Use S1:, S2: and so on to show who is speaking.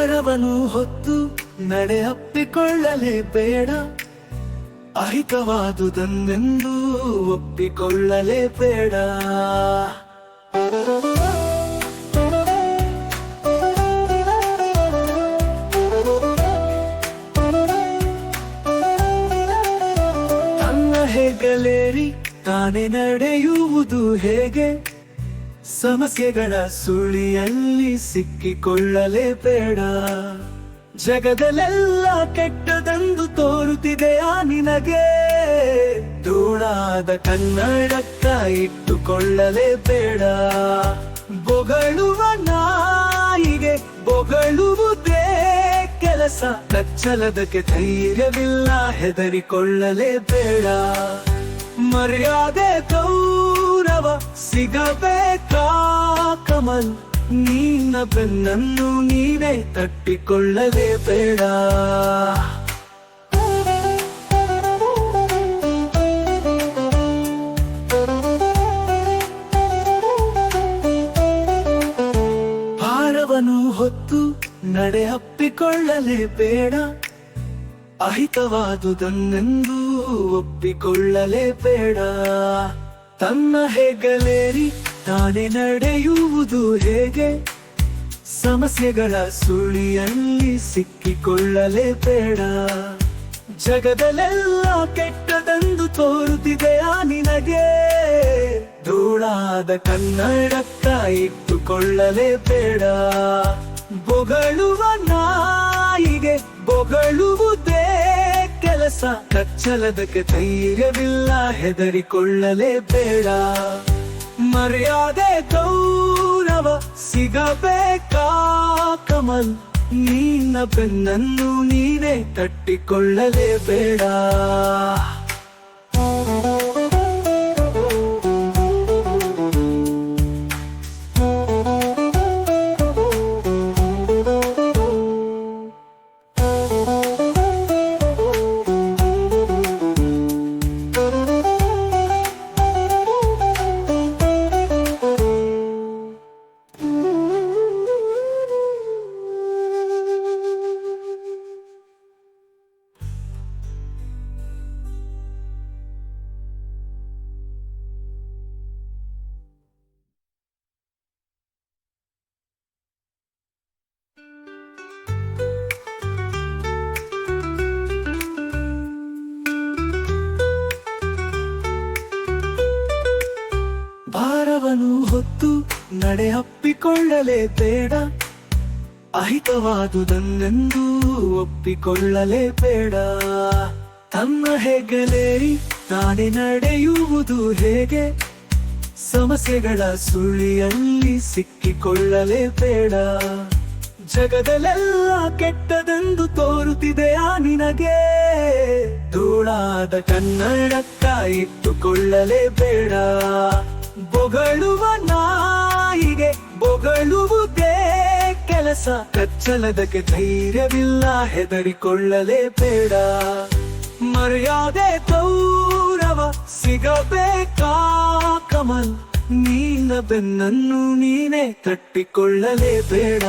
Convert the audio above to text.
S1: ಭಾರವನ್ನು ಹೊತ್ತು ನಡೆ ಅಪ್ಪಿಕೊಳ್ಳಲೇ ಬೇಡ, ಅಹಿತವಾದುದನ್ನೆಂದೂ ಒಪ್ಪಿಕೊಳ್ಳಲೇ ಬೇಡ. ತನ್ನ ಹೆಗಲೇರಿ ತಾನೇ ನಡೆಯುವುದು ಹೇಗೆ, ಸಮಸ್ಯೆಗಳ ಸುಳಿಯಲ್ಲಿ ಸಿಕ್ಕಿಕೊಳ್ಳಲೇ ಬೇಡ. ಜಗದಲ್ಲೆಲ್ಲ ಕೆಟ್ಟದೆಂದು ತೋರುತ್ತಿದೆಯಾ ನಿನಗೆ, ಧೂಳಾದ ಕನ್ನಡಕ್ಕ ಇಟ್ಟುಕೊಳ್ಳಲೇ ಬೇಡ. ಬೊಗಳುವ ನಾಯಿಗೆ ಬೊಗಳುವುದೇ ಕೆಲಸ, ಕಚ್ಚಲದಕ್ಕೆ ಧೈರ್ಯವಿಲ್ಲ, ಹೆದರಿಕೊಳ್ಳಲೇ ಬೇಡ. ಮರ್ಯಾದೆ ಗೌರವ ಸಿಗಬೇಕಾ ಕಮಲ್, ನಿನ್ನ ಬೆನ್ನನ್ನು ನೀನೇ ತಟ್ಟಿಕೊಳ್ಳಲೇ ಬೇಡ. ಭಾರವನ್ನು ಹೊತ್ತು ನಡೆ ಅಪ್ಪಿಕೊಳ್ಳಲೇ ಬೇಡ, ಅಹಿತವಾದುದನ್ನೆಂದೂ ಒಪ್ಪಿಕೊಳ್ಳಲೇ ಬೇಡ. ತನ್ನ ಹೆಗಲೇರಿ ತಾನೇ ನಡೆಯುವುದು ಹೇಗೆ, ಸಮಸ್ಯೆಗಳ ಸುಳಿಯಲ್ಲಿ ಸಿಕ್ಕಿಕೊಳ್ಳಲೇ ಬೇಡ. ಜಗದಲ್ಲೆಲ್ಲ ಕೆಟ್ಟದೆಂದು ತೋರುತ್ತಿದೆಯಾ ನಿನಗೆ, ಧೂಳಾದ ಕನ್ನಡಕ್ಕ ಇಟ್ಟುಕೊಳ್ಳಲೇ ಬೇಡ. ಬೊಗಳುವ ನಾಯಿಗೆ ಬೊಗಳುವುದೇ ಕೆಲಸ, ಕಚ್ಚಲದಕ್ಕೆ ಧೈರ್ಯವಿಲ್ಲ, ಹೆದರಿಕೊಳ್ಳಲೇ ಬೇಡ. ಮರ್ಯಾದೆ ಗೌರವ ಸಿಗಬೇಕಾ ಕಮಲ್, ನಿನ್ನ ಬೆನ್ನನ್ನು ನೀನೇ ತಟ್ಟಿಕೊಳ್ಳಲೇ ಬೇಡ. ಭಾರವನ್ನು ಹೊತ್ತು ನಡೆ ಅಪ್ಪಿಕೊಳ್ಳಲೇ ಬೇಡ, ಅಹಿತವಾದುದನ್ನೆಂದೂ ಒಪ್ಪಿಕೊಳ್ಳಲೇ ಬೇಡ. ತನ್ನ ಹೆಗಲೇರಿ ತಾನೇ ನಡೆಯುವುದು ಹೇಗೆ, ಸಮಸ್ಯೆಗಳ ಸುಳಿಯಲ್ಲಿ ಸಿಕ್ಕಿಕೊಳ್ಳಲೇ ಬೇಡ. ಜಗದಲ್ಲೆಲ್ಲ ಕೆಟ್ಟದೆಂದು ತೋರುತ್ತಿದೆಯಾ ನಿನಗೆ, ಧೂಳಾದ ಕನ್ನಡಕ್ಕ ಇಟ್ಟುಕೊಳ್ಳಲೇ ಬೇಡ. ಬೊಗಳುವ ನಾಯಿಗೆ ಬೊಗಳುವುದೇ ಕೆಲಸ, ಕಚ್ಚಲದಕ್ಕೆ ಧೈರ್ಯವಿಲ್ಲ, ಹೆದರಿಕೊಳ್ಳಲೇ ಬೇಡ. ಮರ್ಯಾದೆ ಗೌರವ ಸಿಗಬೇಕಾ ಕಮಲ್, ನಿನ್ನ ಬೆನ್ನನ್ನು ನೀನೇ ತಟ್ಟಿಕೊಳ್ಳಲೇ ಬೇಡ.